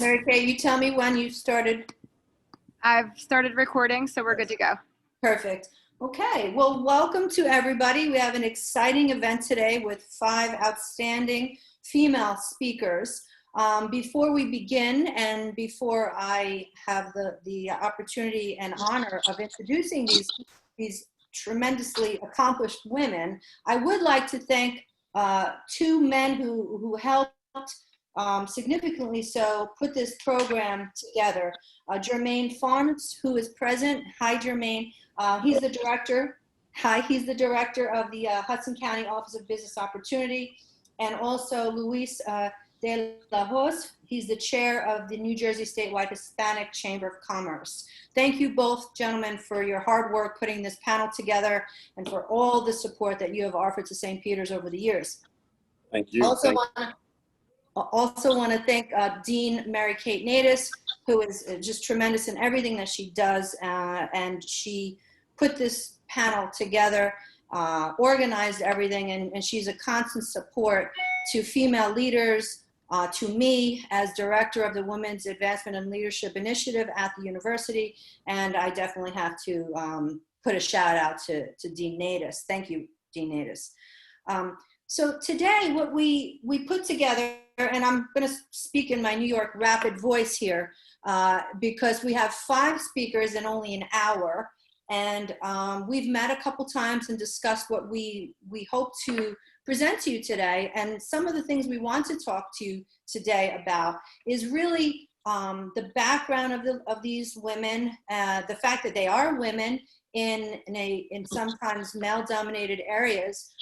Mary Kay, you tell me when you started. I've started recording, so we're good to go. Perfect. Okay, well, welcome to everybody. We have an exciting event today with 5 outstanding female speakers. Before we begin and before I have the opportunity and honor of introducing these tremendously accomplished women, I would like to thank 2 men who helped significantly so put this program together. Jermaine Farms, who is present. Hi, Jermaine. He's the director. He's the director of the Hudson County Office of Business Opportunity. And also Luis de la Hoz. He's the chair of the New Jersey Statewide Hispanic Chamber of Commerce. Thank you both, gentlemen, for your hard work putting this panel together and for all the support that you have offered to St. Peter's over the years. Thank you. Also want to thank Dean Mary Kate Natus, who is just tremendous in everything that she does, and she put this panel together, organized everything, and she's a constant support to female leaders, to me as director of the Women's Advancement and Leadership Initiative at the university, and I definitely have to put a shout out to Dean Natus. Thank you, Dean Natus. So today what we put together, and I'm going to speak in my New York rapid voice here, because we have 5 speakers in only an hour, and we've met a couple times and discussed what we hope to present to you today. And some of the things we want to talk to you today about is really the background of these women, the fact that they are women in sometimes male-dominated areas.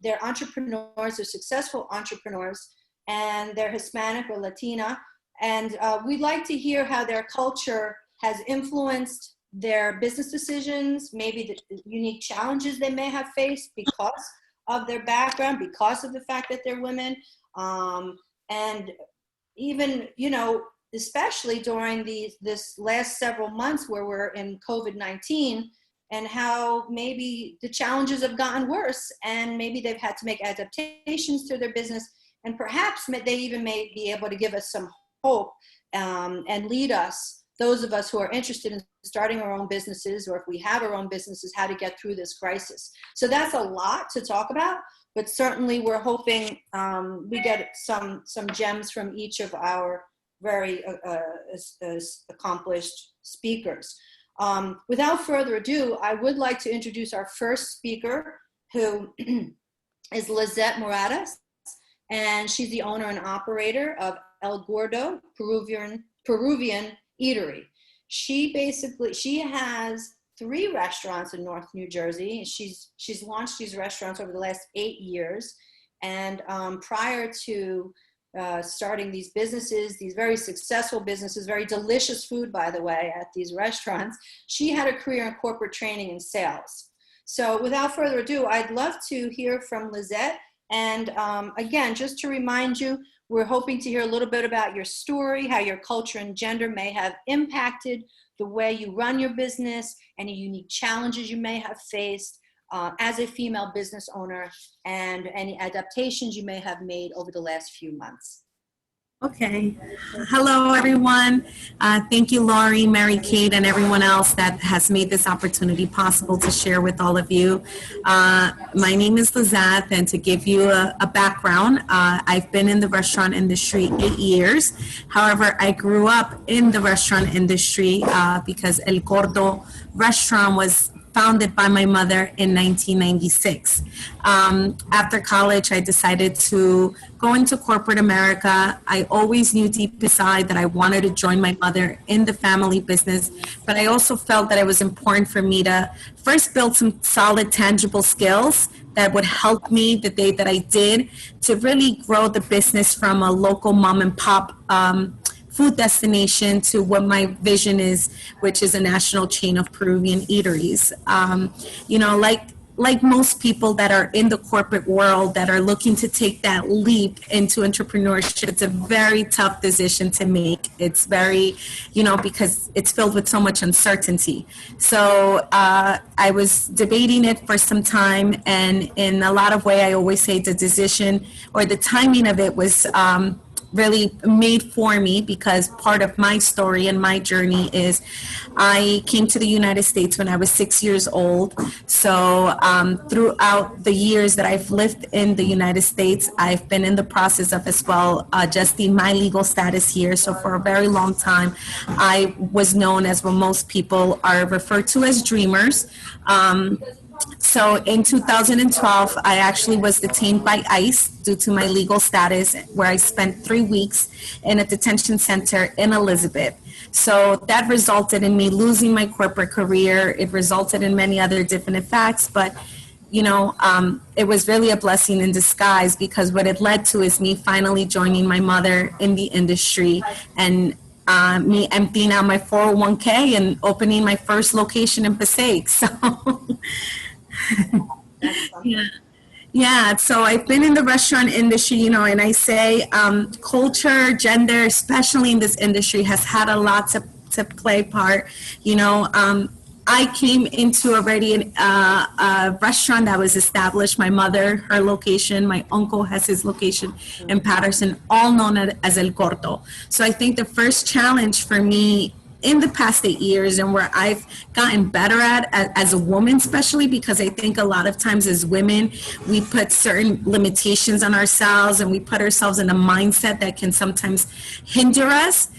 They're entrepreneurs, they're successful entrepreneurs, and they're Hispanic or Latina. And we'd like to hear how their culture has influenced their business decisions, maybe the unique challenges they may have faced because of their background, because of the fact that they're women. And even, you know, especially during this last several months where we're in COVID-19, and how maybe the challenges have gotten worse, and maybe they've had to make adaptations to their business, and perhaps they even may be able to give us some hope and lead us, those of us who are interested in starting our own businesses, or if we have our own businesses, how to get through this crisis. So that's a lot to talk about, but certainly we're hoping we get some gems from each of our very accomplished speakers. Without further ado, I would like to introduce our first speaker, who is Lizette Moradas, and she's the owner and operator of El Gordo Peruvian Eatery. She has 3 restaurants in North New Jersey. She's launched these restaurants over the last 8 years, and prior to starting these businesses, these very successful businesses, very delicious food, by the way, at these restaurants, she had a career in corporate training and sales. So without further ado, I'd love to hear from Lizette. And again, just to remind you, we're hoping to hear a little bit about your story, how your culture and gender may have impacted the way you run your business, any unique challenges you may have faced as a female business owner, and any adaptations you may have made over the last few months. Okay. Hello, everyone. Thank you, Laurie, Mary Kate, and everyone else that has made this opportunity possible to share with all of you. My name is Lizette, and to give you a background, I've been in the restaurant industry 8 years. However, I grew up in the restaurant industry because El Gordo restaurant was founded by my mother in 1996. After college, I decided to go into corporate America. I always knew deep inside that I wanted to join my mother in the family business, but I also felt that it was important for me to first build some solid, tangible skills that would help me the day that I did to really grow the business from a local mom and pop food destination to what my vision is, which is a national chain of Peruvian eateries. You know, like most people that are in the corporate world that are looking to take that leap into entrepreneurship, it's a very tough decision to make. It's very, you know, because it's filled with so much uncertainty. So I was debating it for some time, and in a lot of way, I always say the decision or the timing of it was really made for me, because part of my story and my journey is I came to the United States when I was 6 years old. So throughout the years that I've lived in the United States, I've been in the process of as well adjusting my legal status here. So for a very long time, I was known as what most people are referred to as dreamers. So in 2012, I actually was detained by ICE due to my legal status, where I spent 3 weeks in a detention center in Elizabeth. So that resulted in me losing my corporate career. It resulted in many other different effects, but it was really a blessing in disguise, because what it led to is me finally joining my mother in the industry, and me emptying out my 401k and opening my first location in Passaic. So yeah. Yeah, so I've been in the restaurant industry, and I say culture, gender, especially in this industry, has had a lot to play part. I came into already a restaurant that was established. My mother, her location, my uncle has his location in Patterson, all known as El Corto. So I think the first challenge for me in the past 8 years, and where I've gotten better at as a woman, especially because I think a lot of times as women, we put certain limitations on ourselves, and we put ourselves in a mindset that can sometimes hinder us.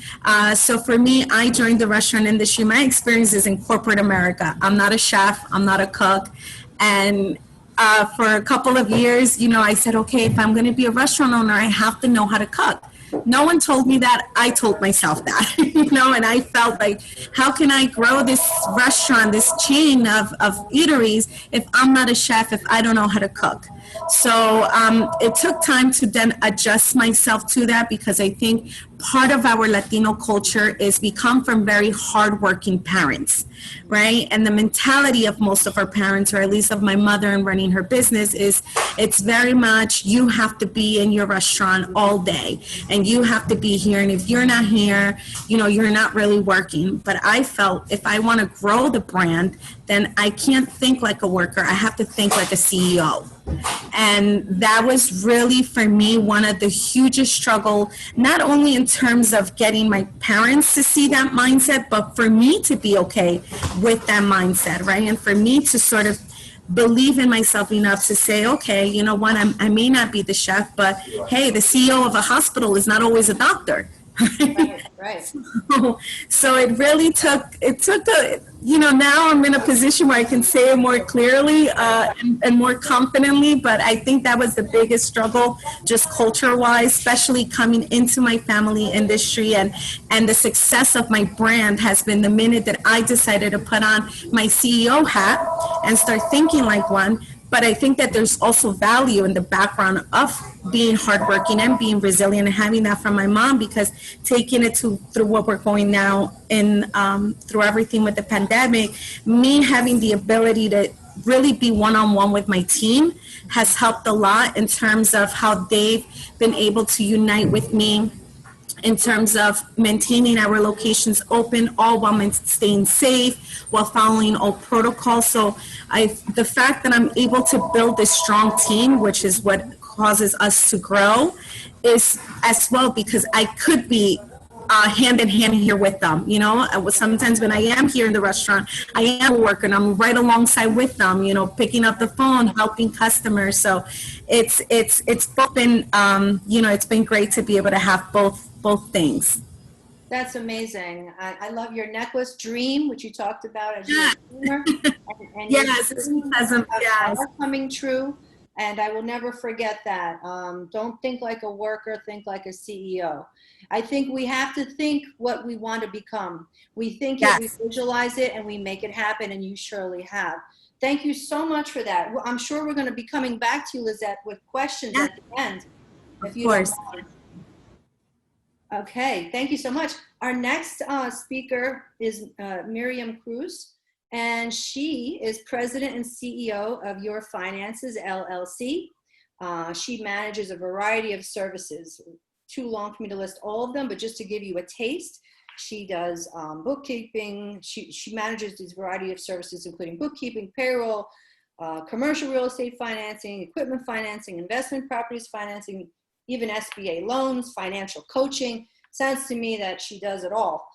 So for me, I joined the restaurant industry. My experience is in corporate America. I'm not a chef, I'm not a cook. And for a couple of years, I said, okay, if I'm going to be a restaurant owner, I have to know how to cook. No one told me that. I told myself that, and I felt like, how can I grow this restaurant, this chain of eateries, if I'm not a chef, if I don't know how to cook? So it took time to then adjust myself to that, because I think part of our Latino culture is we come from very hardworking parents, right? And the mentality of most of our parents, or at least of my mother in running her business, is it's very much, you have to be in your restaurant all day, and you have to be here. And if you're not here, you're not really working. But I felt if I want to grow the brand, then I can't think like a worker. I have to think like a CEO. And that was really, for me, one of the hugest struggle, not only in terms of getting my parents to see that mindset, but for me to be okay with that mindset, right? And for me to sort of believe in myself enough to say, okay, you know what, I may not be the chef, but hey, the CEO of a hospital is not always a doctor. Right. So it really took now I'm in a position where I can say it more clearly and more confidently, but I think that was the biggest struggle, just culture-wise, especially coming into my family industry, and the success of my brand has been the minute that I decided to put on my CEO hat and start thinking like one. But I think that there's also value in the background of being hardworking and being resilient, and having that from my mom, because taking it through what we're going now in through everything with the pandemic, me having the ability to really be one-on-one with my team has helped a lot in terms of how they've been able to unite with me in terms of maintaining our locations open, all while staying safe, while following all protocols. So the fact that I'm able to build this strong team, which is what causes us to grow, is as well because I could be hand in hand here with them. Sometimes when I am here in the restaurant, I am working. I'm right alongside with them. Picking up the phone, helping customers. So it's both been it's been great to be able to have both things. That's amazing. I love your necklace dream, which you talked about as your dreamer. And Yes, it's pleasant. Yes. Are coming true. And I will never forget that. Don't think like a worker, think like a CEO. I think we have to think what we want to become. We think it, we visualize it, and we make it happen, and you surely have. Thank you so much for that. I'm sure we're going to be coming back to you, Lizette, with questions at the end. Of course. Okay, thank you so much. Our next speaker is Miriam Cruz, and she is president and CEO of Your Finances, LLC. She manages a variety of services. Too long for me to list all of them, but just to give you a taste, she does bookkeeping. She manages this variety of services, including bookkeeping, payroll, commercial real estate financing, equipment financing, investment properties financing, even SBA loans, financial coaching. Sounds to me that she does it all.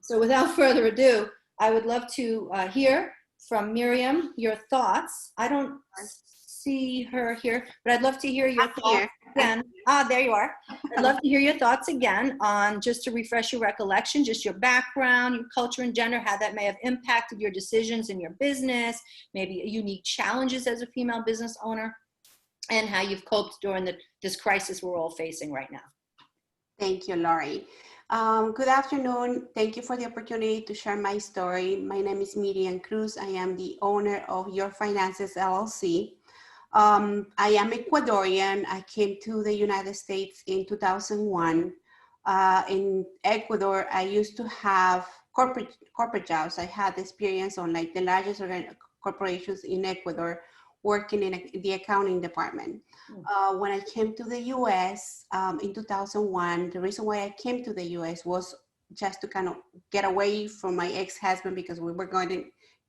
So without further ado, I would love to hear from Miriam your thoughts. I don't see her here, but I'd love to hear your thoughts again. There you are. I'd love to hear your thoughts again on, just to refresh your recollection, just your background, your culture and gender, how that may have impacted your decisions in your business, maybe unique challenges as a female business owner, and how you've coped during this crisis we're all facing right now. Thank you, Lori. Good afternoon. Thank you for the opportunity to share my story. My name is Miriam Cruz. I am the owner of Your Finances LLC. I am Ecuadorian. I came to the United States in 2001. In Ecuador, I used to have corporate jobs. I had experience on like the largest corporations in Ecuador, working in the accounting department. When I came to the US in 2001, the reason why I came to the US was just to kind of get away from my ex-husband, because we were going to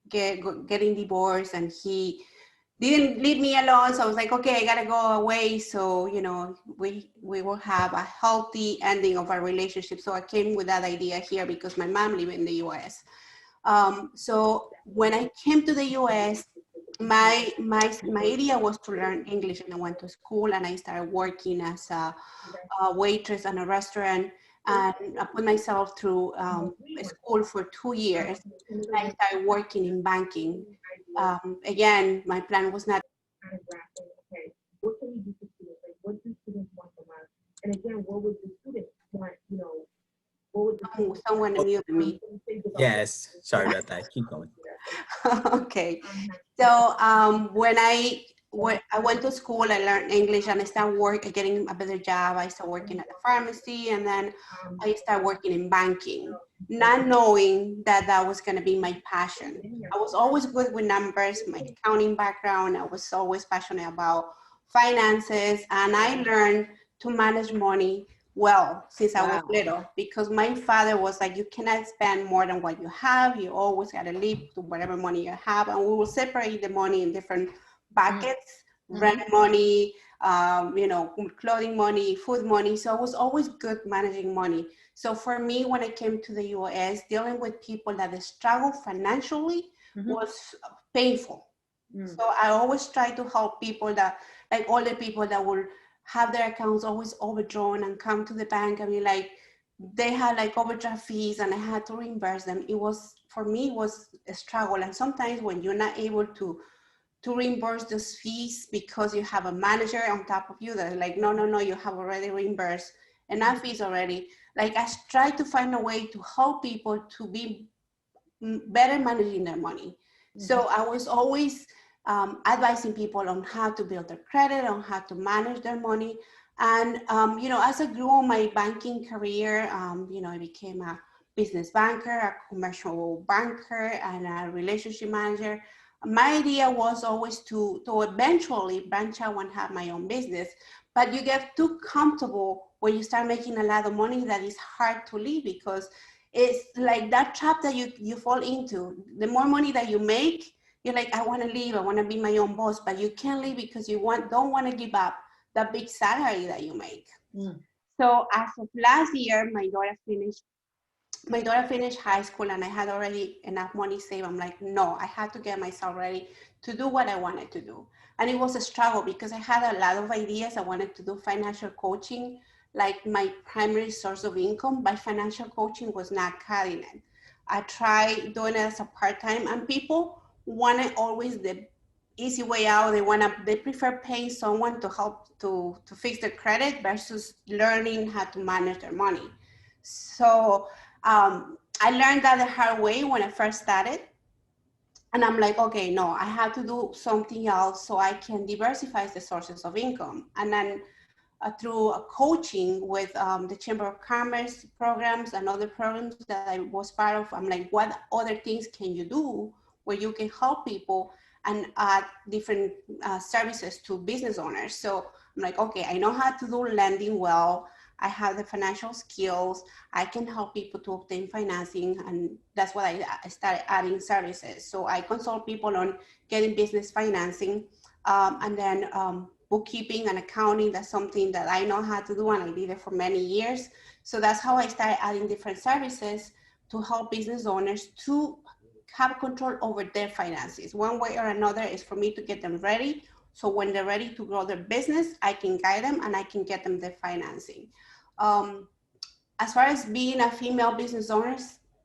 getting divorced, and he didn't leave me alone. So I was like, okay, I gotta go away. So, you know, we will have a healthy ending of our relationship. So I came with that idea here because my mom lived in the US. So when I came to the US, my idea was to learn English, and I went to school and I started working as a waitress in a restaurant, and I put myself through school for 2 years. And I started working in banking. Again, my plan was not. Okay, what can we do for students? Like, what do students want from us? And again, what would the students want? You know, what would the someone mute me? Yes, sorry about that. Keep going. Okay, so when I went to school, I learned English and I started getting a better job. I started working at the pharmacy, and then I started working in banking, not knowing that that was going to be my passion. I was always good with numbers, my accounting background. I was always passionate about finances, and I learned to manage money well since I was little, because my father was like, you cannot spend more than what you have. You always got to live to whatever money you have, and we will separate the money in different buckets, rent money, you know, clothing money, food money. So I was always good managing money. So for me, when I came to the US, dealing with people that struggle financially was painful. So I always try to help people that, like all the people that will have their accounts always overdrawn and come to the bank and be like, they had like overdraft fees and I had to reimburse them. It was, for me, it was a struggle. And sometimes when you're not able to reimburse those fees because you have a manager on top of you that like, no, you have already reimbursed enough fees already. Like, I try to find a way to help people to be better managing their money. So I was always advising people on how to build their credit, on how to manage their money. And, you know, as I grew on my banking career, you know, I became a business banker, a commercial banker, and a relationship manager. My idea was always to eventually branch out and have my own business. But you get too comfortable when you start making a lot of money that is hard to leave, because it's like that trap that you fall into. The more money that you make, you're like, I want to leave, I want to be my own boss, but you can't leave because you don't want to give up that big salary that you make. So as of last year, my daughter finished high school and I had already enough money saved. I'm like, no, I had to get myself ready to do what I wanted to do. And it was a struggle because I had a lot of ideas. I wanted to do financial coaching, like my primary source of income, but financial coaching was not cutting it. I tried doing it as a part-time, and people wanted always the easy way out. They prefer paying someone to help to fix their credit versus learning how to manage their money. So I learned that the hard way when I first started. And I'm like, okay, no, I have to do something else so I can diversify the sources of income. And then through a coaching with the Chamber of Commerce programs and other programs that I was part of, I'm like, what other things can you do where you can help people and add different services to business owners? So I'm like, okay, I know how to do lending well. I have the financial skills. I can help people to obtain financing. And that's what I started adding services. So I consult people on getting business financing, and then bookkeeping and accounting. That's something that I know how to do, and I did it for many years. So that's how I started adding different services to help business owners to have control over their finances. One way or another is for me to get them ready. So when they're ready to grow their business, I can guide them and I can get them their financing. As far as being a female business owner,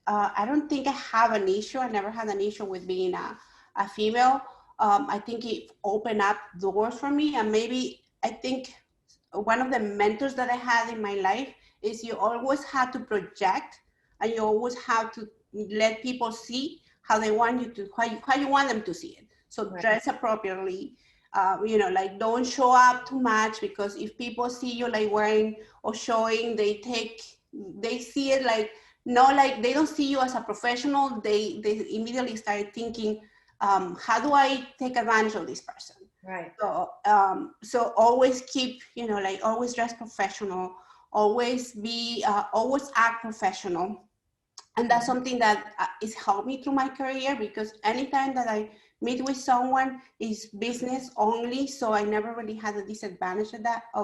I don't think I have an issue. I never had an issue with being a female. I think it opened up doors for me. And maybe I think one of the mentors that I had in my life is you always have to project, and you always have to let people see how they want you to, how you want them to see it. So dress appropriately. Like don't show up too much, because if people see you like wearing or showing, they see it like, no, like they don't see you as a professional. They immediately start thinking, how do I take advantage of this person? Right. So always keep, like always dress professional, always always act professional. And that's something that has helped me through my career, because anytime that I meet with someone is business only. So I never really had a disadvantage of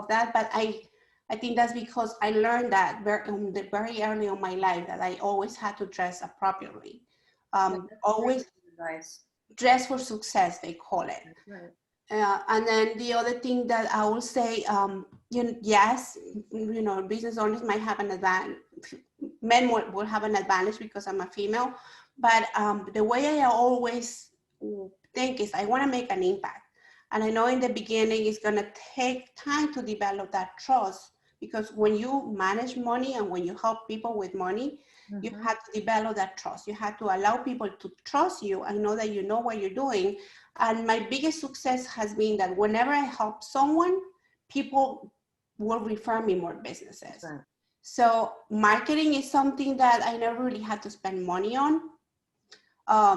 that. But I think that's because I learned that very early in my life, that I always had to dress appropriately. Always dress for success, they call it. Right. And then the other thing that I will say, yes, business owners might have an advantage. Men will have an advantage because I'm a female. But the way I always think is I want to make an impact. And I know in the beginning it's going to take time to develop that trust, because when you manage money and when you help people with money, you have to develop that trust. You have to allow people to trust you and know that you know what you're doing. And my biggest success has been that whenever I help someone, people will refer me more businesses. Right. So marketing is something that I never really had to spend money on,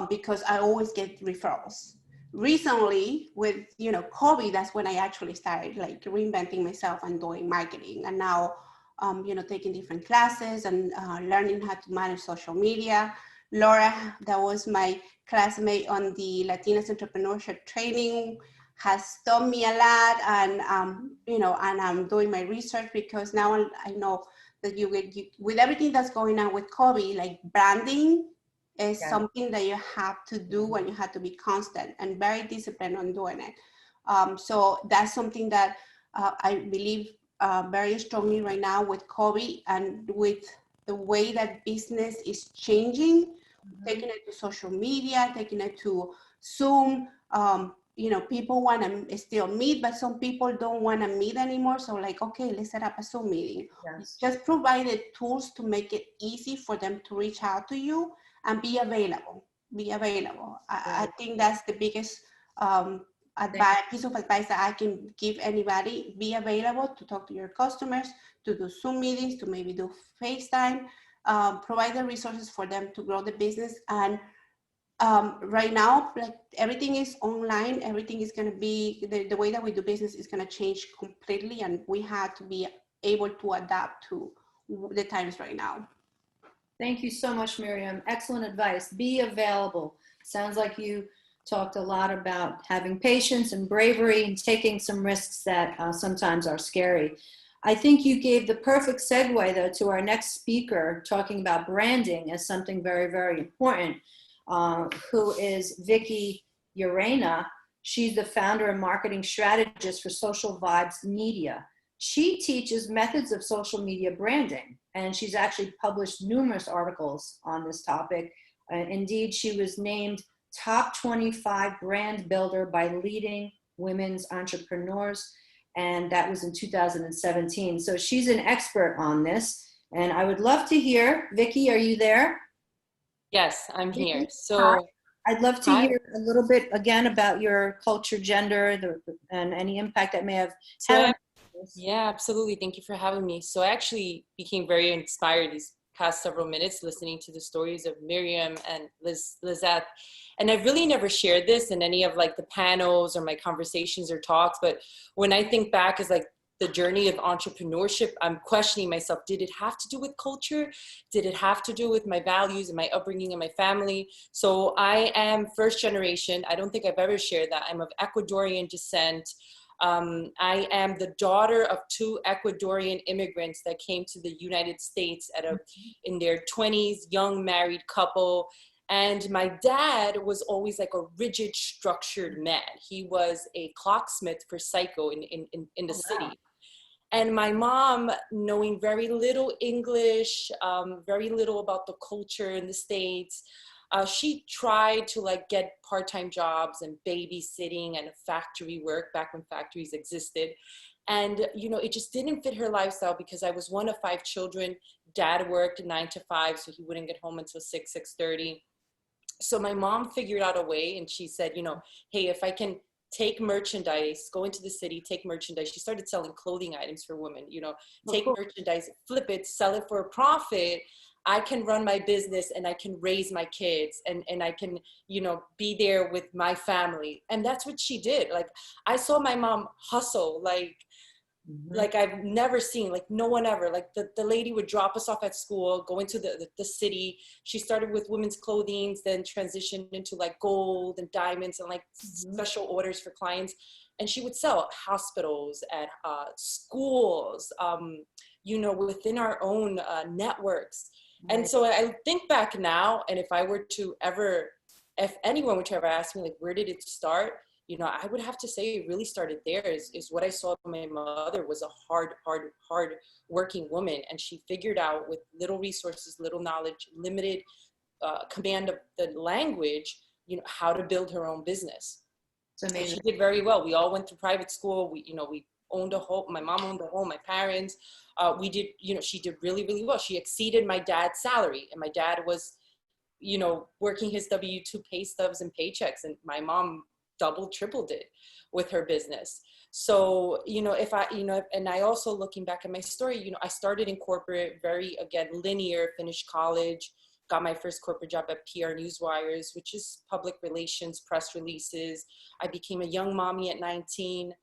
because I always get referrals. Recently with, COVID, that's when I actually started like reinventing myself and doing marketing. And now, taking different classes and learning how to manage social media. Laura, that was my classmate on the Latina entrepreneurship training, has taught me a lot. And, and I'm doing my research, because now I know that with everything that's going on with COVID, like branding is something that you have to do, and you have to be constant and very disciplined on doing it. So that's something that I believe very strongly right now with COVID, and with the way that business is changing, taking it to social media, taking it to Zoom. People want to still meet, but some people don't want to meet anymore. So like, okay, let's set up a Zoom meeting. Yes. Just provide the tools to make it easy for them to reach out to you and be available. I think that's the biggest piece of advice that I can give anybody. Be available to talk to your customers, to do Zoom meetings, to maybe do FaceTime, provide the resources for them to grow the business. And right now, like everything is online, everything is going to be, the way that we do business is going to change completely. And we have to be able to adapt to the times right now. Thank you so much, Miriam. Excellent advice. Be available. Sounds like you talked a lot about having patience and bravery and taking some risks that sometimes are scary. I think you gave the perfect segue, though, to our next speaker, talking about branding as something very, very important, who is Vicki Urena. She's the founder and marketing strategist for Social Vibes Media. She teaches methods of social media branding, and she's actually published numerous articles on this topic. Indeed, she was named Top 25 Brand Builder by Leading Women's Entrepreneurs, and that was in 2017. So she's an expert on this, and I would love to hear, Vicki, are you there? Yes, I'm here. So hi. I'd love to hear a little bit again about your culture, gender, and any impact that may have had. Yeah, absolutely. Thank you for having me. So I actually became very inspired these past several minutes listening to the stories of Miriam and Lizette. And I've really never shared this in any of like the panels or my conversations or talks. But when I think back as like the journey of entrepreneurship, I'm questioning myself, did it have to do with culture? Did it have to do with my values and my upbringing and my family? So I am first generation. I don't think I've ever shared that. I'm of Ecuadorian descent. I am the daughter of two Ecuadorian immigrants that came to the United States in their 20s, young married couple. And my dad was always like a rigid, structured man. He was a clocksmith for Psycho in the city. And my mom, knowing very little English, very little about the culture in the States, she tried to like get part-time jobs and babysitting and factory work back when factories existed. And, you know, it just didn't fit her lifestyle because I was one of 5 children. Dad worked 9 to 5, so he wouldn't get home until 6:30. So my mom figured out a way, and she said, you know, hey, if I can take merchandise, go into the city, take merchandise. She started selling clothing items for women, you know, take merchandise, flip it, sell it for a profit. I can run my business and I can raise my kids and I can, you know, be there with my family. And that's what she did. Like, I saw my mom hustle, like I've never seen, like no one ever. Like the lady would drop us off at school, go into the city. She started with women's clothing, then transitioned into like gold and diamonds and like special orders for clients. And she would sell at hospitals, at schools, you know, within our own networks. And so I think back now, and if anyone were to ever ask me, like, where did it start? You know, I would have to say it really started there is what I saw. My mother was a hard working woman. And she figured out with little resources, little knowledge, limited command of the language, you know, how to build her own business. It's amazing. And she did very well. We all went to private school. We owned a home. My mom owned a home, my parents. She did really, really well. She exceeded my dad's salary. And my dad was, you know, working his W-2 pay stubs and paychecks. And my mom doubled, tripled it with her business. So, you know, and I also, looking back at my story, you know, I started in corporate, very, again, linear, finished college, got my first corporate job at PR Newswires, which is public relations, press releases. I became a young mommy at 19.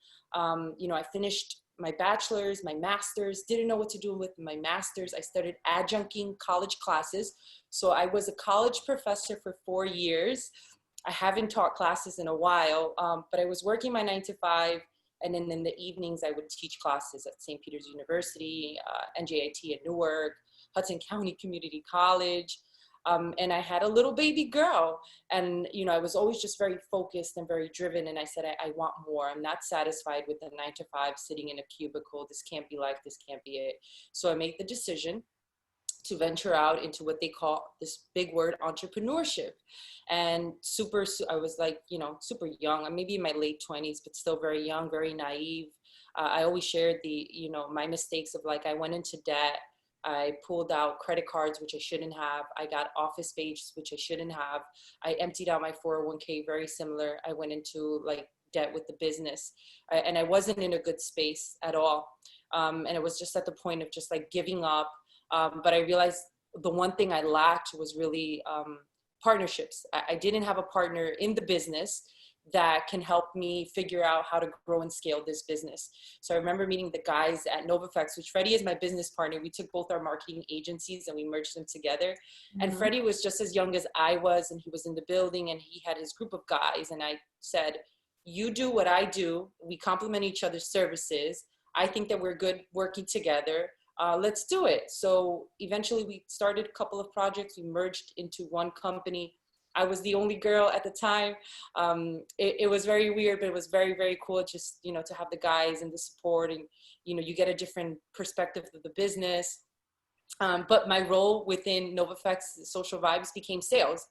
You know, I finished my bachelor's, my master's, didn't know what to do with my master's. I started adjuncting college classes. So I was a college professor for 4 years. I haven't taught classes in a while, but I was working my 9 to 5, and then in the evenings I would teach classes at St. Peter's University, NJIT at Newark, Hudson County Community College, and I had a little baby girl, and you know, I was always just very focused and very driven, and I said, I want more. I'm not satisfied with the 9 to 5 sitting in a cubicle. This can't be life. This can't be it. So I made the decision to venture out into what they call this big word, entrepreneurship. And I was like, you know, super young. I'm maybe in my late 20s, but still very young, very naive. I always shared you know, my mistakes of like, I went into debt. I pulled out credit cards, which I shouldn't have. I got office space, which I shouldn't have. I emptied out my 401k, very similar. I went into like debt with the business, and I wasn't in a good space at all. And it was just at the point of just like giving up. But I realized the one thing I lacked was really partnerships. I didn't have a partner in the business that can help me figure out how to grow and scale this business. So I remember meeting the guys at NovaFX, which Freddie is my business partner. We took both our marketing agencies and we merged them together. Mm-hmm. And Freddie was just as young as I was, and he was in the building and he had his group of guys. And I said, you do what I do. We complement each other's services. I think that we're good working together. Let's do it. So eventually we started a couple of projects. We merged into one company. I was the only girl at the time. It was very weird, but it was very, very cool just, you know, to have the guys and the support, and, you know, you get a different perspective of the business. But my role within NovaFX Social Vibes became sales.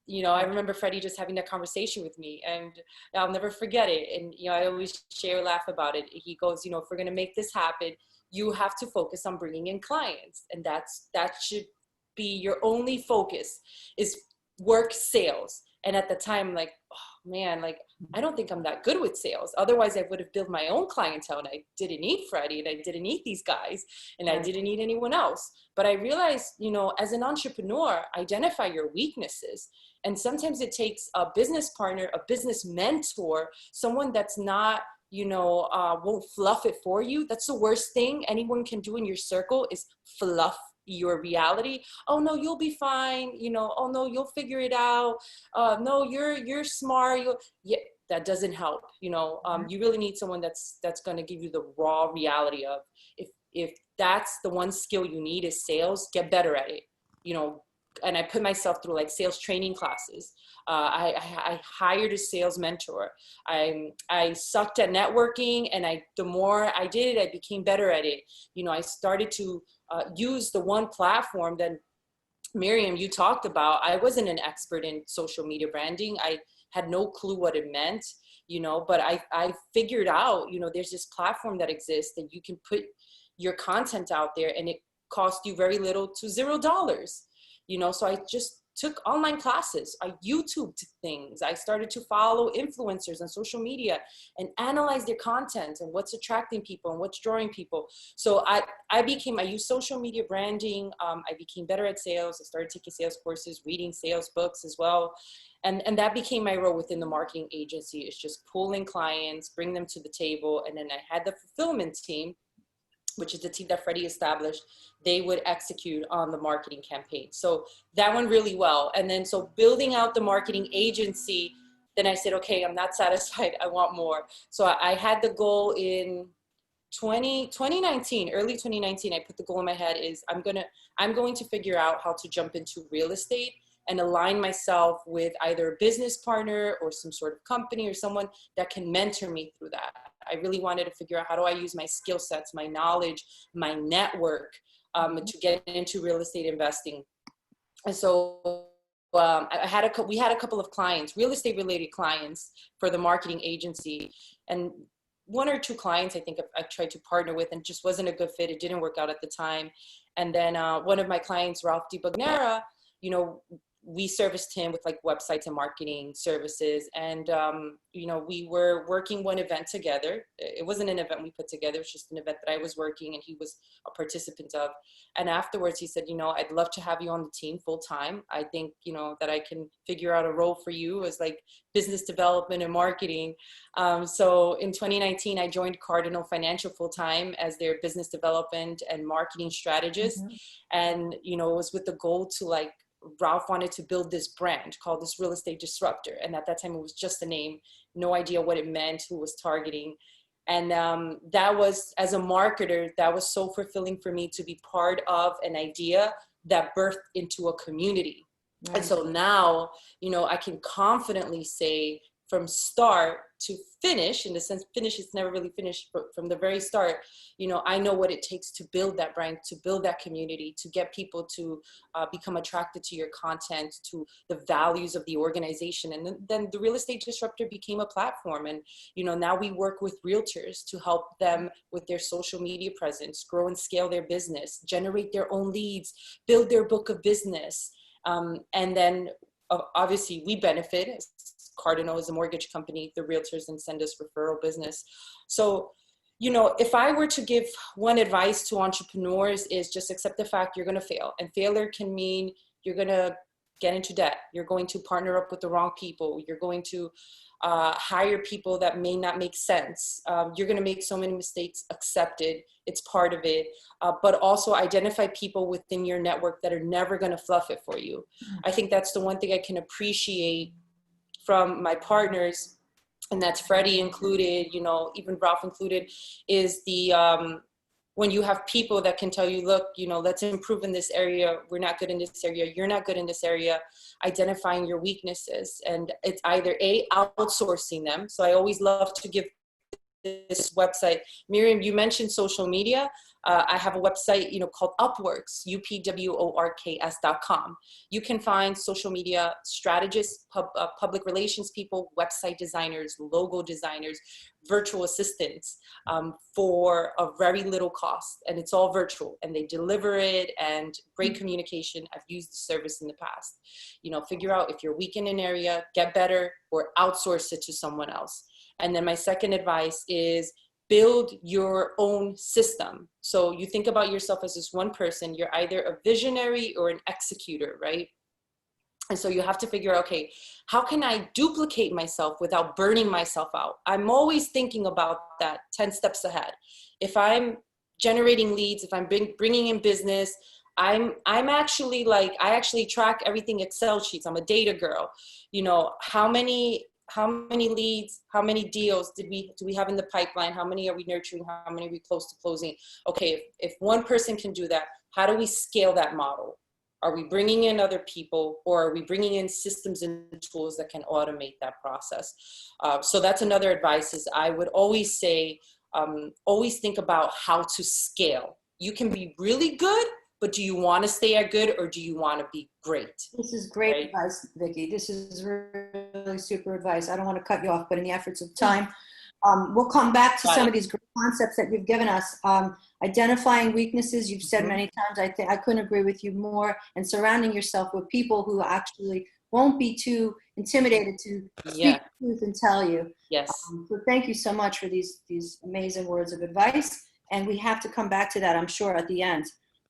You know, I remember Freddie just having that conversation with me, and I'll never forget it. And, you know, I always share, laugh about it. He goes, you know, if we're going to make this happen, you have to focus on bringing in clients. And that should be your only focus, is work sales. And at the time, like, oh man, like, I don't think I'm that good with sales. Otherwise I would have built my own clientele, and I didn't need Freddie, and I didn't need these guys, and I didn't need anyone else. But I realized, you know, as an entrepreneur, identify your weaknesses. And sometimes it takes a business partner, a business mentor, someone that's not, you know, won't fluff it for you. That's the worst thing anyone can do in your circle, is fluff your reality. Oh no, you'll be fine. You know, oh no, you'll figure it out. No, you're smart. that doesn't help. You really need someone that's going to give you the raw reality of, if that's the one skill you need is sales, get better at it. And I put myself through like sales training classes. I hired a sales mentor. I sucked at networking, and the more I did it, I became better at it. I started to use the one platform that Miriam, you talked about. I wasn't an expert in social media branding. I had no clue what it meant, but I figured out, there's this platform that exists that you can put your content out there, and it costs you very little to $0. So I just took online classes. I YouTubed things. I started to follow influencers on social media and analyze their content and what's attracting people and what's drawing people. So I used social media branding. I became better at sales. I started taking sales courses, reading sales books as well. And that became my role within the marketing agency, is just pulling clients, bring them to the table. And then I had the fulfillment team, which is the team that Freddie established. They would execute on the marketing campaign. So that went really well. And then, so building out the marketing agency, then I said, okay, I'm not satisfied. I want more. So I had the goal in 2019, early 2019, I put the goal in my head is I'm going to figure out how to jump into real estate and align myself with either a business partner or some sort of company or someone that can mentor me through that. I really wanted to figure out, how do I use my skill sets, my knowledge, my network to get into real estate investing. And so we had a couple of clients, real estate related clients for the marketing agency. And one or two clients I think I tried to partner with and just wasn't a good fit. It didn't work out at the time. And then one of my clients, Ralph DiBagnera, we serviced him with like websites and marketing services. And, we were working one event together. It wasn't an event we put together. It was just an event that I was working and he was a participant of. And afterwards he said, I'd love to have you on the team full time. I think, that I can figure out a role for you as like business development and marketing. So in 2019, I joined Cardinal Financial full time as their business development and marketing strategist. And, it was with the goal to Ralph wanted to build this brand called this Real Estate Disruptor. And at that time it was just a name, no idea what it meant, who was targeting. And that was, as a marketer, that was so fulfilling for me to be part of an idea that birthed into a community. Right. And so now, I can confidently say from start to finish, in the sense finish is never really finished, but from the very start, I know what it takes to build that brand, to build that community, to get people to become attracted to your content, to the values of the organization. And then the Real Estate Disruptor became a platform. And, now we work with realtors to help them with their social media presence, grow and scale their business, generate their own leads, build their book of business. And then obviously we benefit. Cardinal is a mortgage company, the realtors, and send us referral business. So, if I were to give one advice to entrepreneurs is just accept the fact you're going to fail. And failure can mean you're going to get into debt. You're going to partner up with the wrong people. You're going to hire people that may not make sense. You're going to make so many mistakes. Accept it. It's part of it. But also identify people within your network that are never going to fluff it for you. I think that's the one thing I can appreciate from my partners, and that's Freddie included, even Ralph included, is the when you have people that can tell you, look, let's improve in this area. We're not good in this area. You're not good in this area. Identifying your weaknesses. And it's either outsourcing them. So I always love to give this website. Miriam, you mentioned social media. I have a website, called Upworks, UPWORKS.com. You can find social media strategists, public relations people, website designers, logo designers, virtual assistants for a very little cost. And it's all virtual and they deliver it, and great communication. I've used the service in the past. Figure out if you're weak in an area, get better, or outsource it to someone else. And then my second advice is build your own system. So you think about yourself as this one person. You're either a visionary or an executor, right? And so you have to figure out, okay, how can I duplicate myself without burning myself out? I'm always thinking about that 10 steps ahead. If I'm generating leads, if I'm bringing in business, I'm actually I actually track everything Excel sheets. I'm a data girl. How many how many leads, how many deals do we have in the pipeline? How many are we nurturing? How many are we close to closing? Okay, if one person can do that, how do we scale that model? Are we bringing in other people, or are we bringing in systems and tools that can automate that process? So that's another advice, is I would always say, always think about how to scale. You can be really good, but do you want to stay at good, or do you want to be great? This is great Right. advice, Vicki. This is really super advice. I don't want to cut you off, but in the efforts of time, we'll come back to Got some it. of these great concepts that you've given us. Identifying weaknesses, you've said many times. I think I couldn't agree with you more. And surrounding yourself with people who actually won't be too intimidated to speak Yeah. the truth and tell you. Yes. So thank you so much for these amazing words of advice. And we have to come back to that, I'm sure, at the end.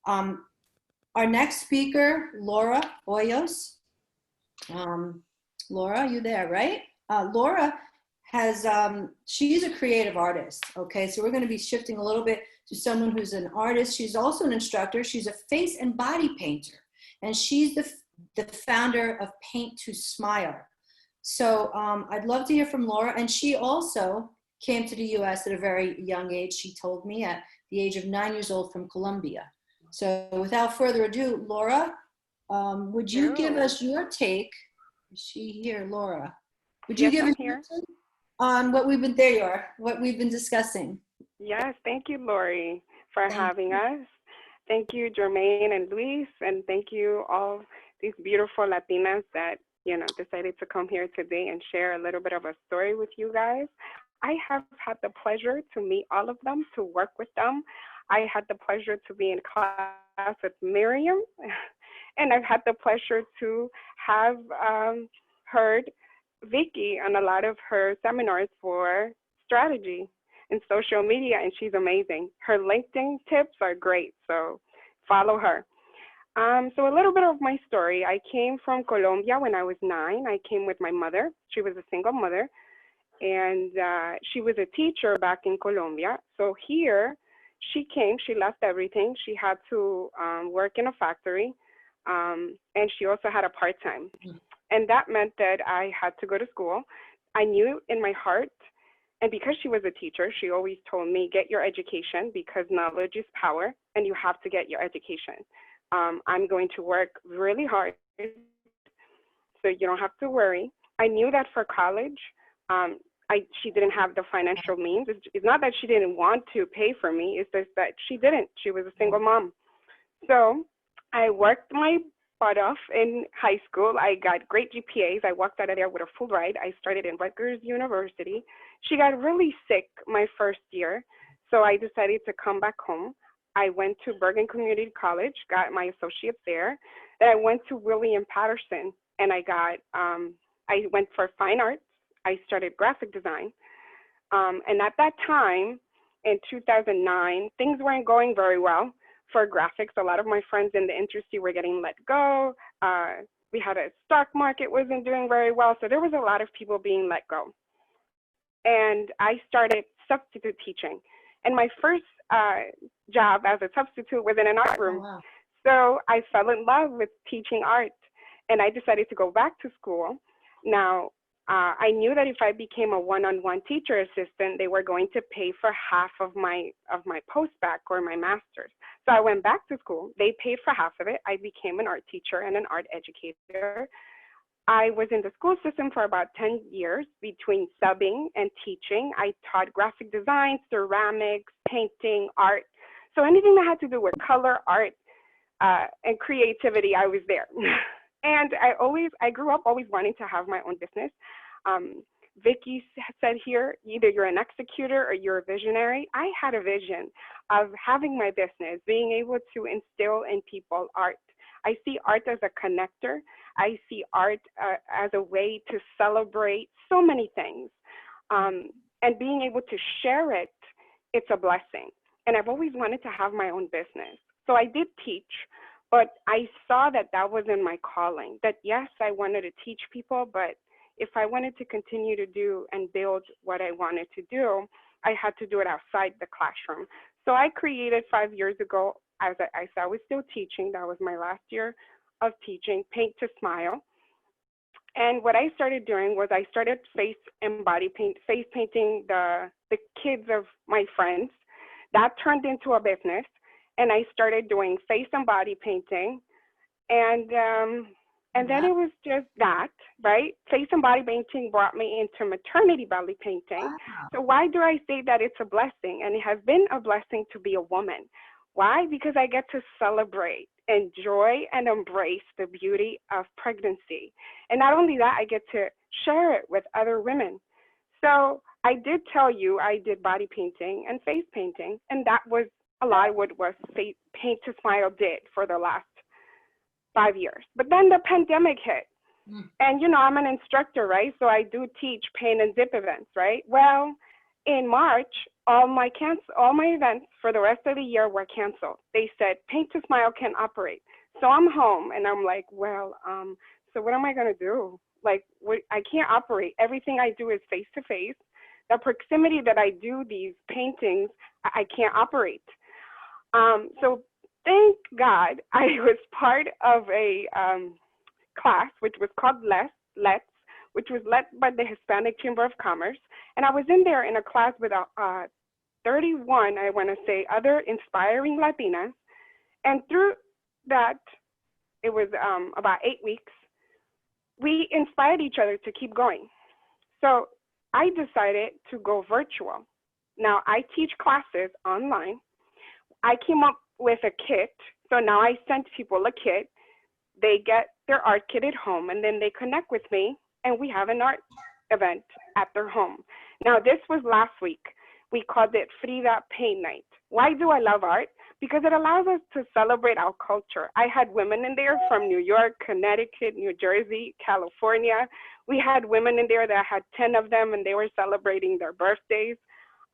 Our next speaker, Laura Hoyos. Laura, you there, right? Laura has, she's a creative artist, okay? So we're gonna be shifting a little bit to someone who's an artist. She's also an instructor. She's a face and body painter. And she's the founder of Paint to Smile. So I'd love to hear from Laura. And she also came to the US at a very young age, she told me, at the age of 9 years old, from Colombia. So without further ado, Laura, would you give us your take? Is she here, Laura? Would you Yes, give I'm us here. your take on what we've been, there you are, what we've been discussing? Yes, thank you, Lori, for Thank having us. Thank you, Jermaine and Luis, and thank you all these beautiful Latinas that, you know, decided to come here today and share a little bit of a story with you guys. I have had the pleasure to meet all of them, to work with them. I had the pleasure to be in class with Miriam, and I've had the pleasure to have heard Vicki on a lot of her seminars for strategy and social media, and she's amazing. Her LinkedIn tips are great, so follow her. So a little bit of my story. I came from Colombia when I was 9. I came with my mother. She was a single mother, and she was a teacher back in Colombia. So here she came, she left everything. She had to work in a factory, and she also had a part-time. And that meant that I had to go to school. I knew in my heart, and because she was a teacher, she always told me, get your education, because knowledge is power, and you have to get your education. I'm going to work really hard, so you don't have to worry. I knew that for college, she didn't have the financial means. It's not that she didn't want to pay for me, it's just that she didn't. She was a single mom. So I worked my butt off in high school. I got great GPAs. I walked out of there with a full ride. I started in Rutgers University. She got really sick my first year, so I decided to come back home. I went to Bergen Community College, got my associates there. Then I went to William Patterson, and I went for fine arts. I started graphic design. And at that time, in 2009, things weren't going very well for graphics. A lot of my friends in the industry were getting let go. We had a stock market wasn't doing very well. So there was a lot of people being let go. And I started substitute teaching. And my first job as a substitute was in an art room. Oh, wow. So I fell in love with teaching art, and I decided to go back to school. Now, I knew that if I became a one-on-one teacher assistant, they were going to pay for half of my postbac or my master's. So I went back to school. They paid for half of it. I became an art teacher and an art educator. I was in the school system for about 10 years between subbing and teaching. I taught graphic design, ceramics, painting, art. So anything that had to do with color, art, and creativity, I was there. And I grew up always wanting to have my own business. Vicki said here, either you're an executor or you're a visionary. I had a vision of having my business, being able to instill in people art. I see art as a connector. I see art as a way to celebrate so many things. And being able to share it, it's a blessing. And I've always wanted to have my own business. So I did teach, but I saw that that wasn't my calling. That yes, I wanted to teach people, but if I wanted to continue to do and build what I wanted to do, I had to do it outside the classroom. So I created 5 years ago, as I was still teaching, that was my last year of teaching, Paint to Smile. And what I started doing was I started face painting the kids of my friends. That turned into a business, and I started doing face and body painting, and then it was just that, right? Face and body painting brought me into maternity belly painting. Wow. So why do I say that it's a blessing? And it has been a blessing to be a woman. Why? Because I get to celebrate, enjoy, and embrace the beauty of pregnancy. And not only that, I get to share it with other women. So I did tell you I did body painting and face painting, and that was a lot of what Paint to Smile did for the last 5 years. But then the pandemic hit. And, you know, I'm an instructor, right? So I do teach paint and zip events, right? Well, in March, all my events for the rest of the year were canceled. They said, Paint to Smile can't operate. So I'm home, and I'm like, well, so what am I going to do? Like, I can't operate. Everything I do is face-to-face. The proximity that I do these paintings, I can't operate. So thank God I was part of a class, which was called Let's, which was led by the Hispanic Chamber of Commerce. And I was in there in a class with 31, I want to say, other inspiring Latinas. And through that, it was about 8 weeks, we inspired each other to keep going. So I decided to go virtual. Now I teach classes online. I came up with a kit. So now I send people a kit. They get their art kit at home, and then they connect with me, and we have an art event at their home. Now, this was last week. We called it Frida Paint Night. Why do I love art? Because it allows us to celebrate our culture. I had women in there from New York, Connecticut, New Jersey, California. We had women in there that had 10 of them, and they were celebrating their birthdays.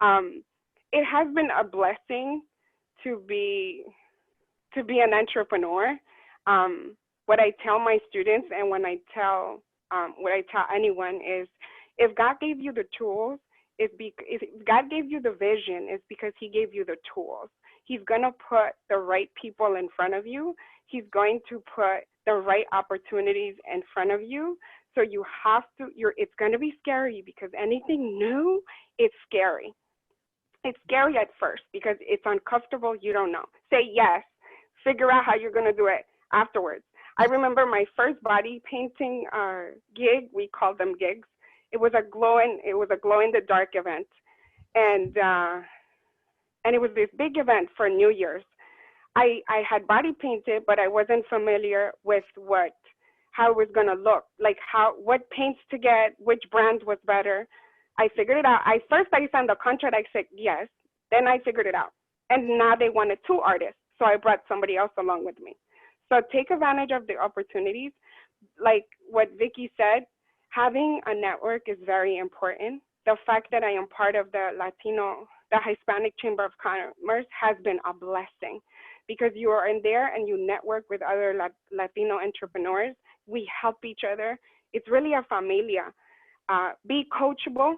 It has been a blessing to be an entrepreneur. What I tell my students, and what I tell anyone is, if God gave you the tools, if God gave you the vision, it's because He gave you the tools. He's gonna put the right people in front of you. He's going to put the right opportunities in front of you. So you have to. It's gonna be scary, because anything new, it's scary. It's scary at first because it's uncomfortable. You don't know. Say yes. Figure out how you're gonna do it afterwards. I remember my first body painting gig. We called them gigs. It was a glow in the dark event, and it was this big event for New Year's. I had body painted, but I wasn't familiar with how it was gonna look, like what paints to get, which brand was better. I figured it out. I signed the contract. I said yes. Then I figured it out, and now they wanted 2 artists, so I brought somebody else along with me. So take advantage of the opportunities. Like what Vicky said, having a network is very important. The fact that I am part of the Hispanic Chamber of Commerce has been a blessing, because you are in there and you network with other Latino entrepreneurs. We help each other. It's really a familia. Be coachable,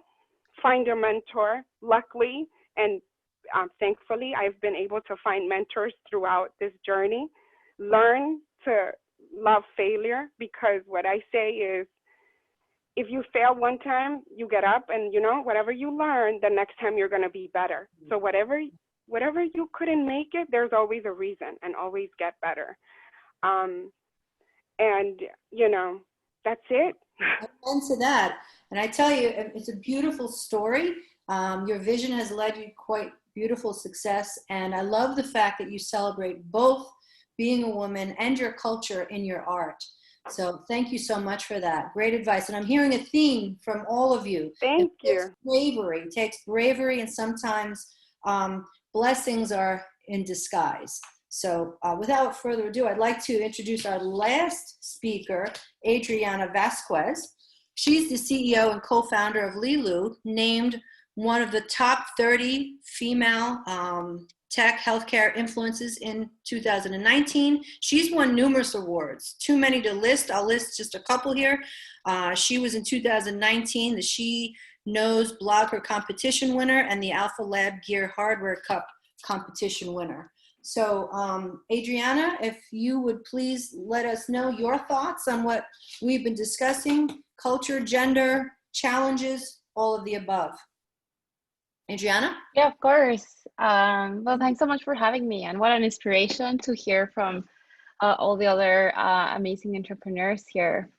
find a mentor. Luckily and thankfully, I've been able to find mentors throughout this journey. Learn to love failure, because what I say is, if you fail one time, you get up, and whatever you learn, the next time you're going to be better. So whatever you couldn't make it, there's always a reason, and always get better. And that's it. Amen to that. And I tell you, it's a beautiful story. Your vision has led you quite beautiful success. And I love the fact that you celebrate both being a woman and your culture in your art. So thank you so much for that. Great advice. And I'm hearing a theme from all of you. Thank you. It takes bravery, and sometimes blessings are in disguise. So without further ado, I'd like to introduce our last speaker, Adriana Vasquez. She's the CEO and co-founder of Lilu, named one of the top 30 female tech healthcare influences in 2019. She's won numerous awards, too many to list. I'll list just a couple here. She was in 2019 the She Knows Blogger competition winner and the Alpha Lab Gear Hardware Cup competition winner. So Adriana, if you would please let us know your thoughts on what we've been discussing, culture, gender, challenges, all of the above. Adriana? Yeah, of course. Well, thanks so much for having me, and what an inspiration to hear from all the other amazing entrepreneurs here.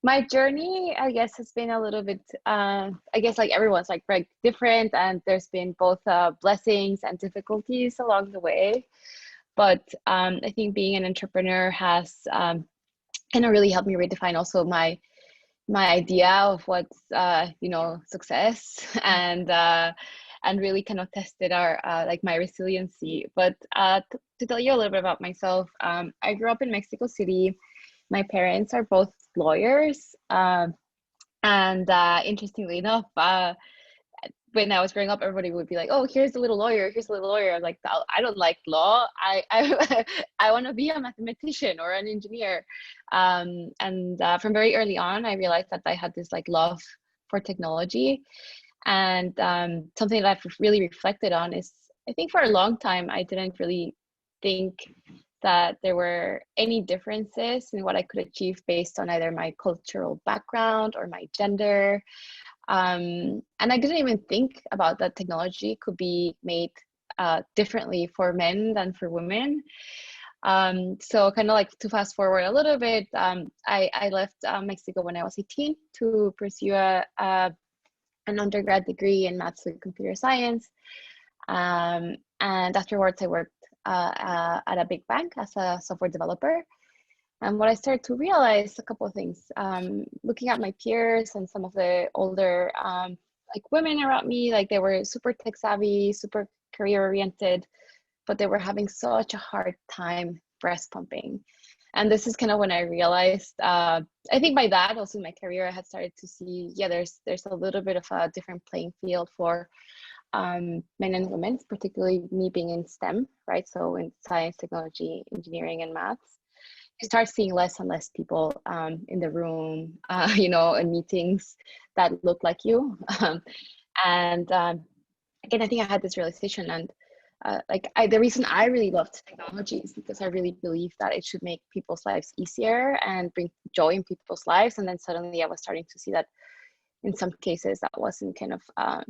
My journey, I guess, has been a little bit, I guess, like everyone's, like very different, and there's been both blessings and difficulties along the way. But I think being an entrepreneur has kind of really helped me redefine also my idea of what's success, and really kind of tested our like my resiliency. But to tell you a little bit about myself, I grew up in Mexico City. My parents are both lawyers, and interestingly enough, when I was growing up, everybody would be like, "Oh, here's the little lawyer. Here's the little lawyer." I was like, "I don't like law. I I want to be a mathematician or an engineer." And from very early on, I realized that I had this like love for technology, and something that I've really reflected on is, I think for a long time I didn't really think that there were any differences in what I could achieve based on either my cultural background or my gender. And I didn't even think about that technology could be made differently for men than for women. So kind of like to fast forward a little bit, I left Mexico when I was 18 to pursue an undergrad degree in maths and computer science. And afterwards, I worked at a big bank as a software developer. And what I started to realize, a couple of things, looking at my peers and some of the older like women around me, like they were super tech savvy, super career oriented, but they were having such a hard time breast pumping. And this is kind of when I realized, I think by that, also in my career, I had started to see, yeah, there's a little bit of a different playing field for men and women, particularly me being in STEM, right? So in science, technology, engineering, and maths. You start seeing less and less people in the room, in meetings that look like you. And again, I think I had this realization, and the reason I really loved technology is because I really believe that it should make people's lives easier and bring joy in people's lives. And then suddenly I was starting to see that in some cases that wasn't kind of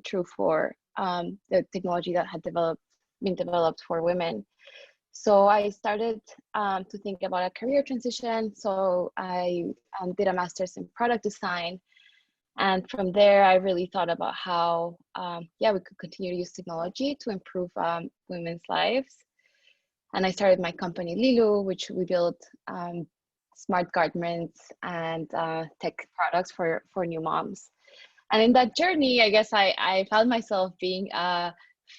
true for the technology that had been developed for women. So I started to think about a career transition. So I did a master's in product design. And from there, I really thought about how, we could continue to use technology to improve women's lives. And I started my company, Lilu, which we built smart garments and tech products for new moms. And in that journey, I guess I found myself being a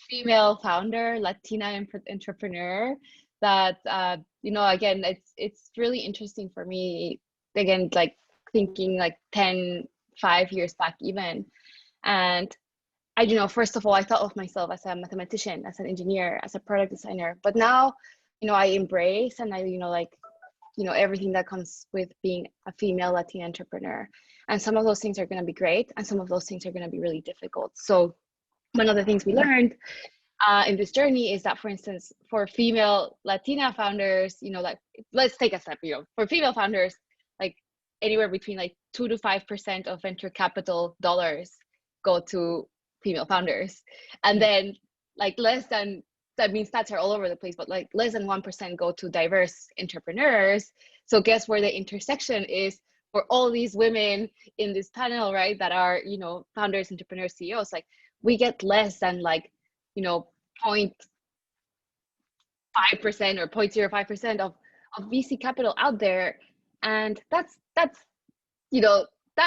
female founder, Latina entrepreneur. That again, it's really interesting for me. Again, like thinking like 5 years back even, and first of all, I thought of myself as a mathematician, as an engineer, as a product designer. But now, I embrace and everything that comes with being a female Latina entrepreneur. And some of those things are going to be great, and some of those things are going to be really difficult. So one of the things we learned in this journey is that, for instance, for female Latina founders, like let's take a step, for female founders, like anywhere between like 2 to 5% of venture capital dollars go to female founders. And then like that means stats are all over the place, but like less than 1% go to diverse entrepreneurs. So guess where the intersection is for all these women in this panel, right? That are, founders, entrepreneurs, CEOs, like we get less than like, 0.5% or 0.05% of VC capital out there. And that's that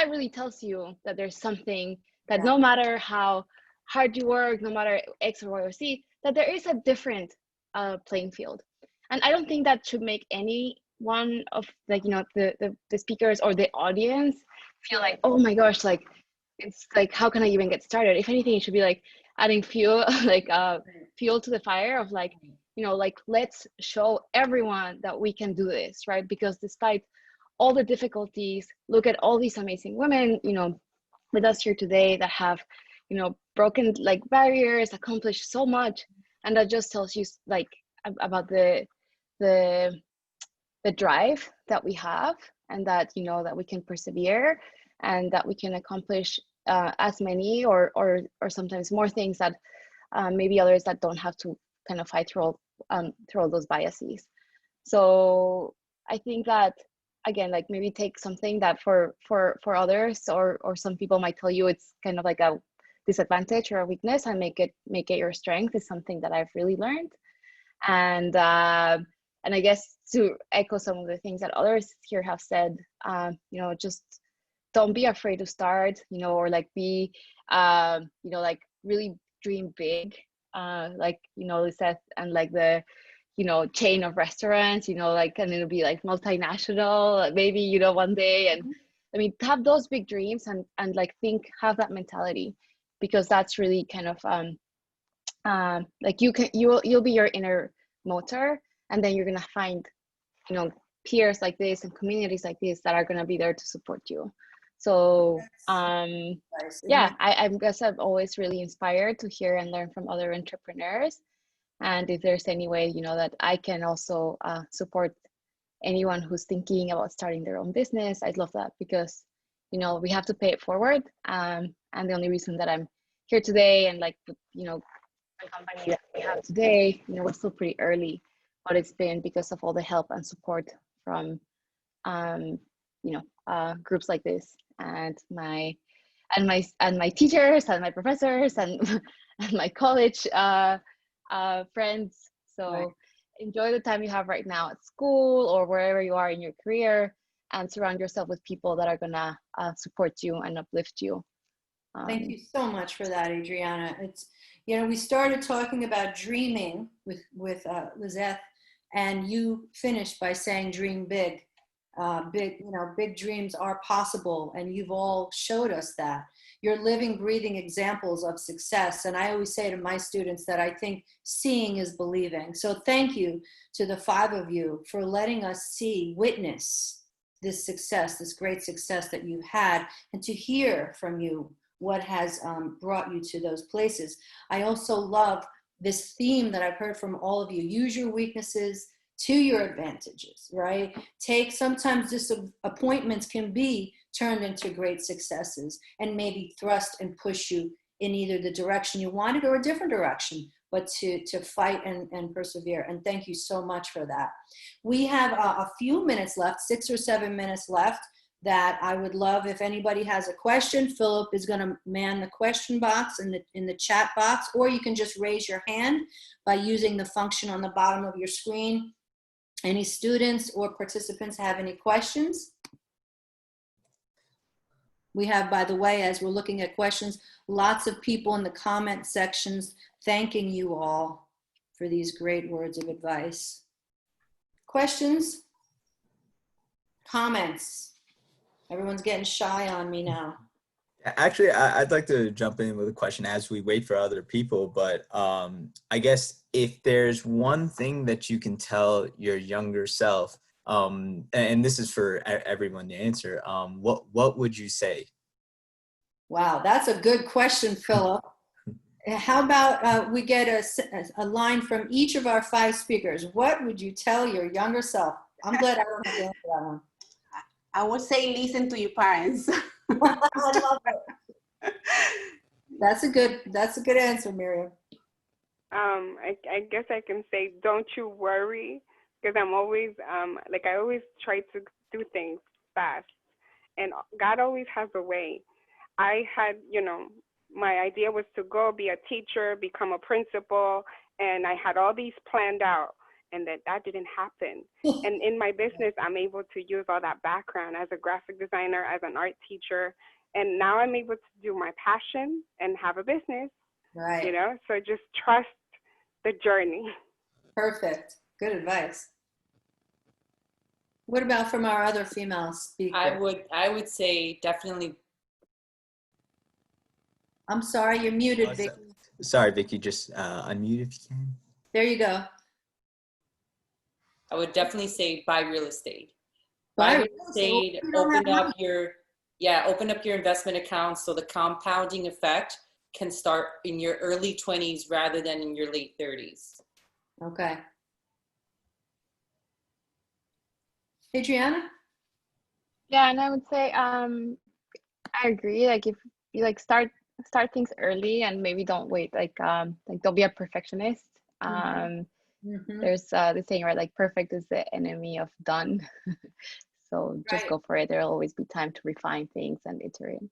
really tells you that there's something that no matter how hard you work, no matter X or Y or Z, that there is a different playing field. And I don't think that should make any one of the speakers or the audience feel like, oh my gosh, like it's like, how can I even get started? If anything, it should be like adding fuel, fuel to the fire of like, let's show everyone that we can do this, right? Because despite all the difficulties, look at all these amazing women, with us here today that have, broken like barriers, accomplished so much. And that just tells you like about the drive that we have, and that, you know, that we can persevere and that we can accomplish as many or sometimes more things that maybe others that don't have to kind of fight through all those biases. So I think that, again, like maybe take something that for others or some people might tell you it's kind of like a disadvantage or a weakness, and make it your strength, is something that I've really learned. And I guess to echo some of the things that others here have said, you know, just don't be afraid to start, you know, or like be, you know, like really dream big, like, you know, Lisette, and like the, you know, chain of restaurants, you know, like, and it'll be like multinational, maybe, you know, one day. And I mean, have those big dreams and like have that mentality, because that's really kind of, like you'll be your inner motor, and then you're going to find, you know, peers like this and communities like this that are going to be there to support you. So yeah, I guess I'm always really inspired to hear and learn from other entrepreneurs. And if there's any way, you know, that I can also support anyone who's thinking about starting their own business, I'd love that, because, you know, we have to pay it forward. And the only reason that I'm here today and like, you know, the company that we have today, you know, we're still pretty early, but it's been because of all the help and support from, you know, groups like this, and my teachers and my professors and my college friends. So Right. enjoy the time you have right now at school or wherever you are in your career, and surround yourself with people that are gonna support you and uplift you. Thank you so much for that, Adriana. It's, you know, we started talking about dreaming with Lizette, and you finished by saying dream big. Big, you know, big dreams are possible, and you've all showed us that. You're living, breathing examples of success. And I always say to my students that I think seeing is believing. So thank you to the 5 of you for letting us witness this success, this great success that you've had, and to hear from you what has brought you to those places. I also love this theme that I've heard from all of you. Use your weaknesses to your advantages, right? Sometimes disappointments can be turned into great successes and maybe thrust and push you in either the direction you wanted or a different direction, but to fight and persevere. And thank you so much for that. We have a few minutes left, 6 or 7 minutes left, that I would love, if anybody has a question, Philip is going to man the question box in the chat box, or you can just raise your hand by using the function on the bottom of your screen. Any students or participants have any questions? We have, by the way, as we're looking at questions, lots of people in the comment sections thanking you all for these great words of advice. Questions? Comments? Everyone's getting shy on me now. Actually, I'd like to jump in with a question as we wait for other people, but I guess if there's one thing that you can tell your younger self, and this is for everyone to answer, what would you say? Wow, that's a good question, Philip. How about we get a line from each of our 5 speakers? What would you tell your younger self? I'm glad I don't have to answer that one. I would say listen to your parents. I love it. That's a good answer, Miriam. I guess I can say, don't you worry, because I'm always, I always try to do things fast, and God always has a way. I had, you know, my idea was to go be a teacher, become a principal, and I had all these planned out, and that didn't happen. And in my business, I'm able to use all that background as a graphic designer, as an art teacher, and now I'm able to do my passion and have a business. Right. You know, so just trust the journey. Perfect. Good advice. What about from our other female speakers? I would say definitely. I'm sorry, you're muted, Vicky. Sorry, Vicky, just unmute if you can. There you go. I would definitely say buy real estate. Buy real estate, open up your investment account so the compounding effect can start in your early 20s rather than in your late 30s. Okay. Adriana? Yeah, and I would say I agree. Like if you like start things early and maybe don't wait. Like don't be a perfectionist. Mm-hmm. There's the saying, right? Like perfect is the enemy of done. So just Right, go for it. There'll always be time to refine things and iterate.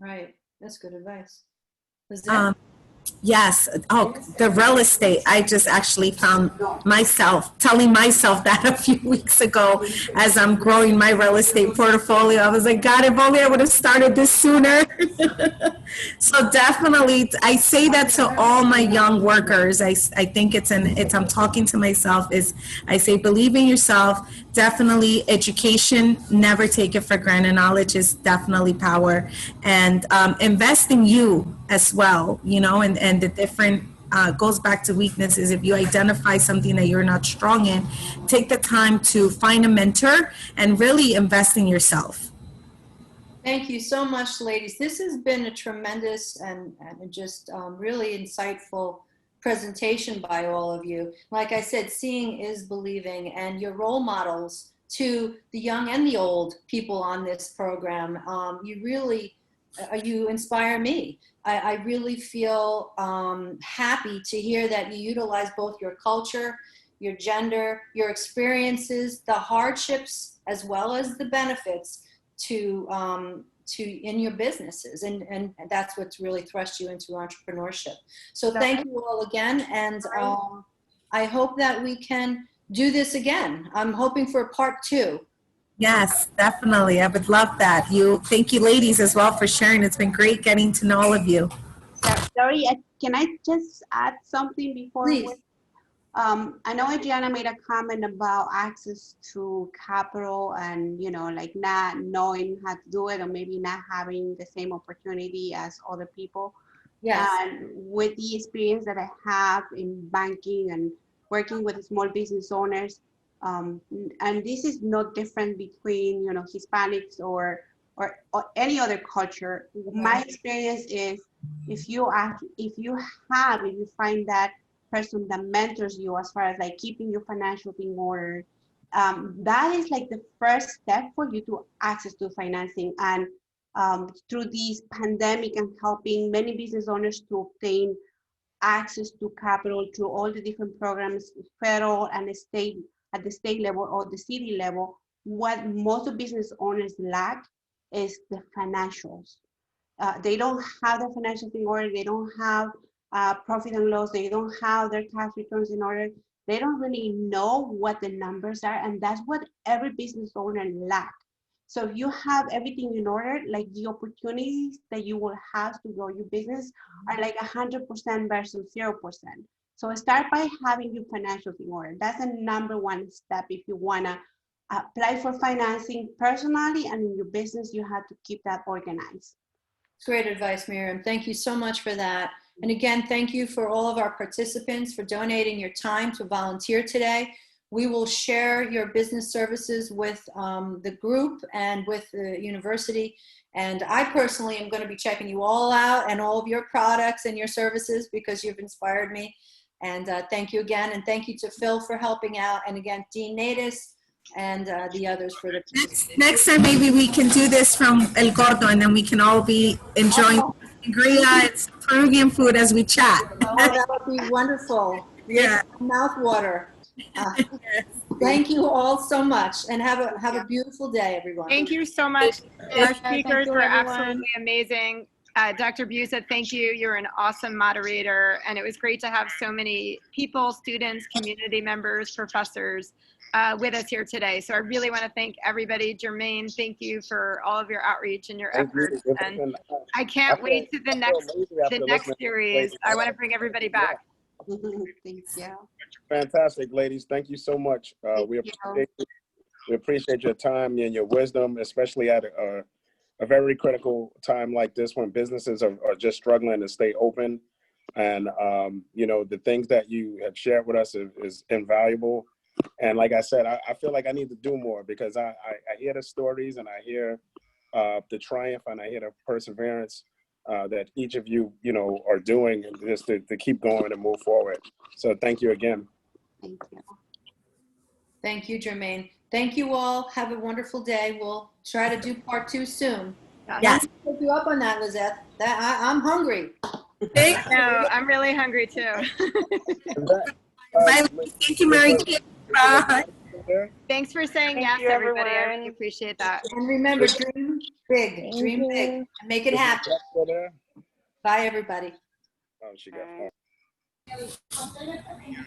right. That's good advice. Lizette? Um, Yes. Oh, the real estate. I just actually found myself telling myself that a few weeks ago as I'm growing my real estate portfolio. I was like, God, if only I would have started this sooner. So definitely, I say that to all my young workers. I think I'm talking to myself is I say, believe in yourself. Definitely education, never take it for granted. Knowledge is definitely power, and invest in you as well, and the different goes back to weaknesses. If you identify something that you're not strong in, take the time to find a mentor and really invest in yourself. Thank you so much, ladies. This has been a tremendous and just really insightful presentation by all of you. Like I said, seeing is believing, and your role models to the young and the old people on this program. You inspire me. I really feel happy to hear that you utilize both your culture, your gender, your experiences, the hardships, as well as the benefits to in your businesses, and that's what's really thrust you into entrepreneurship. So thank you all again, and I hope that we can do this again. I'm hoping for part 2. Yes, definitely. I would love that. Thank you ladies as well for sharing. It's been great getting to know all of you. Sorry, can I just add something before? Please. I know Adriana made a comment about access to capital and, like not knowing how to do it or maybe not having the same opportunity as other people. Yes. And with the experience that I have in banking and working with small business owners, and this is no different between, Hispanics or any other culture. My experience is if you find that person that mentors you as far as like keeping your financial in order, that is like the first step for you to access to financing. And through this pandemic and helping many business owners to obtain access to capital through all the different programs, federal and state, at the state level or the city level, what most of business owners lack is the financials. They don't have their financials in order. They don't have profit and loss. They don't have their tax returns in order. They don't really know what the numbers are, and that's what every business owner lacks. So if you have everything in order, like the opportunities that you will have to grow your business are like 100% versus 0%. So start by having your financials in order. That's the number one step if you wanna apply for financing personally, and in your business, you have to keep that organized. Great advice, Miriam. Thank you so much for that. And again, thank you for all of our participants for donating your time to volunteer today. We will share your business services with the group and with the university. And I personally am going to be checking you all out and all of your products and your services because you've inspired me. And thank you again. And thank you to Phil for helping out. And again, Dean Natus and the others for the Next time, maybe we can do this from El Gordo, and then we can all be enjoying sangria. It's Peruvian food as we chat. Oh, that would be wonderful. Yeah. Mouth water. Thank you all so much, and have a beautiful day, everyone. Thank you so much. Our speakers were everyone. absolutely amazing. Dr. Busa, thank you. You're an awesome moderator, and it was great to have so many people, students, community members, professors with us here today. So I really want to thank everybody. Jermaine, thank you for all of your outreach and your efforts. And I can't wait to the next series. I want to bring everybody back. Thank you. Fantastic, ladies. Thank you so much. We appreciate your time and your wisdom, especially at a very critical time like this when businesses are just struggling to stay open. And, the things that you have shared with us is invaluable. And like I said, I feel like I need to do more because I hear the stories and I hear the triumph and I hear the perseverance that each of you, are doing, and just to keep going and move forward. So thank you again. Thank you. Thank you, Jermaine. Thank you all. Have a wonderful day. We'll try to do part 2 soon. Yes. I'll take you up on that, Lizette. I'm hungry. No, I'm really hungry too. Bye. Thank you, Mary Kate. Bye. Thanks for saying Thank yes, you, everybody. I everyone. really appreciate that. And remember, dream big, Thank dream big, you. and make it happen. Still there? Bye, everybody. Oh, she got Bye. phone.